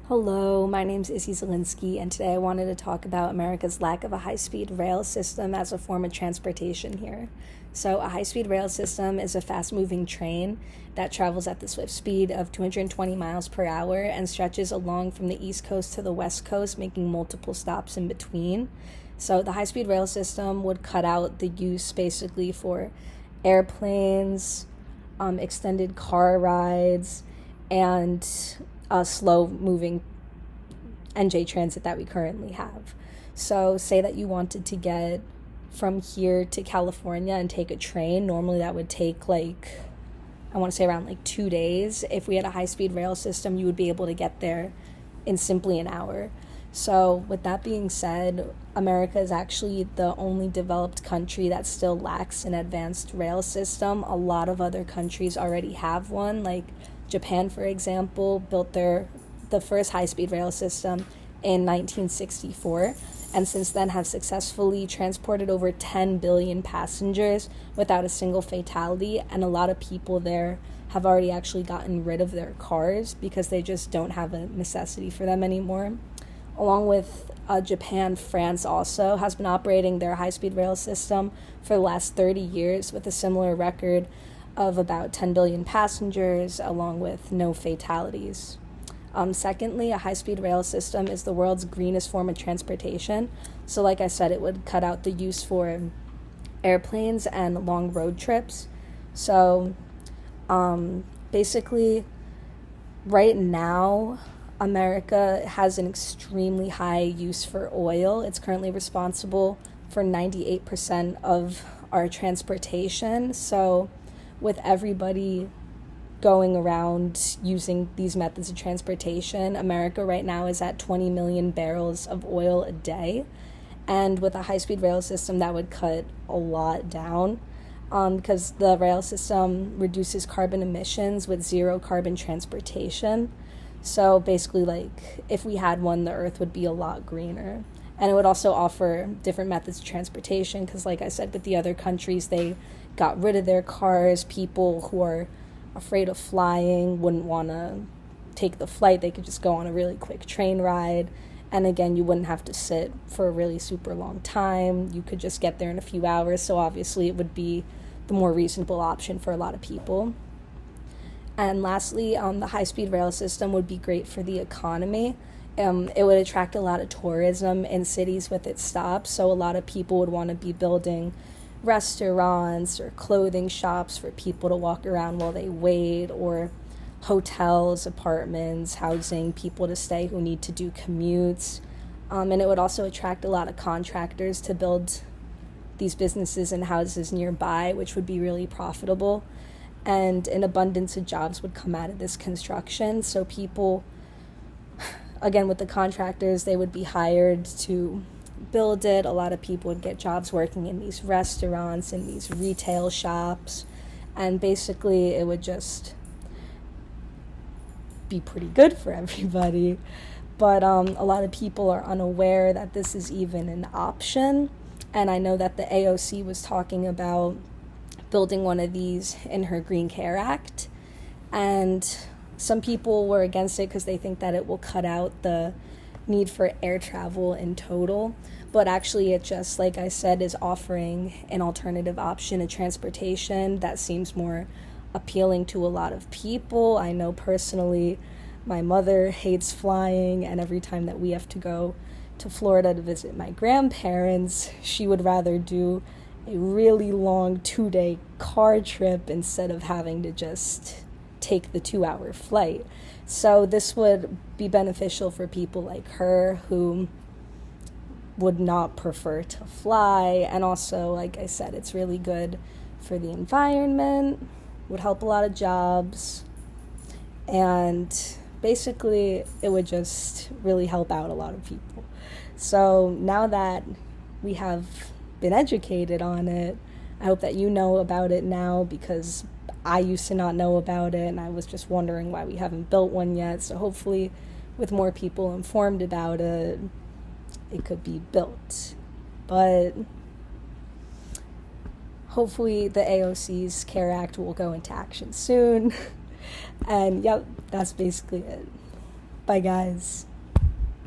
Hello, my name's Izzy Zielinski, and today I wanted to talk about America's lack of a high-speed rail system as a form of transportation here. So, a high-speed rail system is a fast-moving train that travels at the swift speed of 220 miles per hour and stretches along from the East Coast to the West Coast, making multiple stops in between. So, the high-speed rail system would cut out the use basically for airplanes, extended car rides, and slow moving NJ transit that we currently have. So, say that you wanted to get from here to California and take a train. Normally, that would take I want to say around 2 days. If we had a high speed rail system, you would be able to get there in simply an hour. So, with that being said, America is actually the only developed country that still lacks an advanced rail system. A lot of other countries already have one, like Japan, for example, built the first high-speed rail system in 1964, and since then have successfully transported over 10 billion passengers without a single fatality, and a lot of people there have already actually gotten rid of their cars because they just don't have a necessity for them anymore. Along with Japan, France also has been operating their high-speed rail system for the last 30 years with a similar record of about 10 billion passengers, along with no fatalities. Secondly, a high-speed rail system is the world's greenest form of transportation. So like I said, it would cut out the use for airplanes and long road trips. So basically, right now, America has an extremely high use for oil. It's currently responsible for 98% of our transportation. So with everybody going around using these methods of transportation, America right now is at 20 million barrels of oil a day. And with a high-speed rail system, that would cut a lot down because the rail system reduces carbon emissions with zero carbon transportation. So basically, if we had one, the earth would be a lot greener. And it would also offer different methods of transportation because, like I said, with the other countries, they got rid of their cars. People who are afraid of flying wouldn't want to take the flight. They could just go on a really quick train ride. And again, you wouldn't have to sit for a really super long time. You could just get there in a few hours. So obviously, it would be the more reasonable option for a lot of people. And lastly, the high-speed rail system would be great for the economy. It would attract a lot of tourism in cities with its stops, so a lot of people would want to be building restaurants or clothing shops for people to walk around while they wait, or hotels, apartments, housing people to stay who need to do commutes. And it would also attract a lot of contractors to build these businesses and houses nearby, which would be really profitable. And an abundance of jobs would come out of this construction. So people, again, with the contractors, they would be hired to build it. A lot of people would get jobs working in these restaurants, in these retail shops. And basically, it would just be pretty good for everybody. But a lot of people are unaware that this is even an option. And I know that the AOC was talking about building one of these in her Green Care Act, and some people were against it because they think that it will cut out the need for air travel in total, but actually it just, like I said, is offering an alternative option of transportation that seems more appealing to a lot of people. I know personally my mother hates flying, and every time that we have to go to Florida to visit my grandparents, she would rather do a really long 2-day car trip instead of having to just take the 2-hour flight. So this would be beneficial for people like her who would not prefer to fly. And also, like I said, it's really good for the environment, would help a lot of jobs, and basically it would just really help out a lot of people. So now that we have been educated on it, I hope that you know about it now, because I used to not know about it and I was just wondering why we haven't built one yet. So hopefully with more people informed about it, it could be built. But hopefully the AOC's CARE Act will go into action soon. And yep, that's basically it. Bye, guys.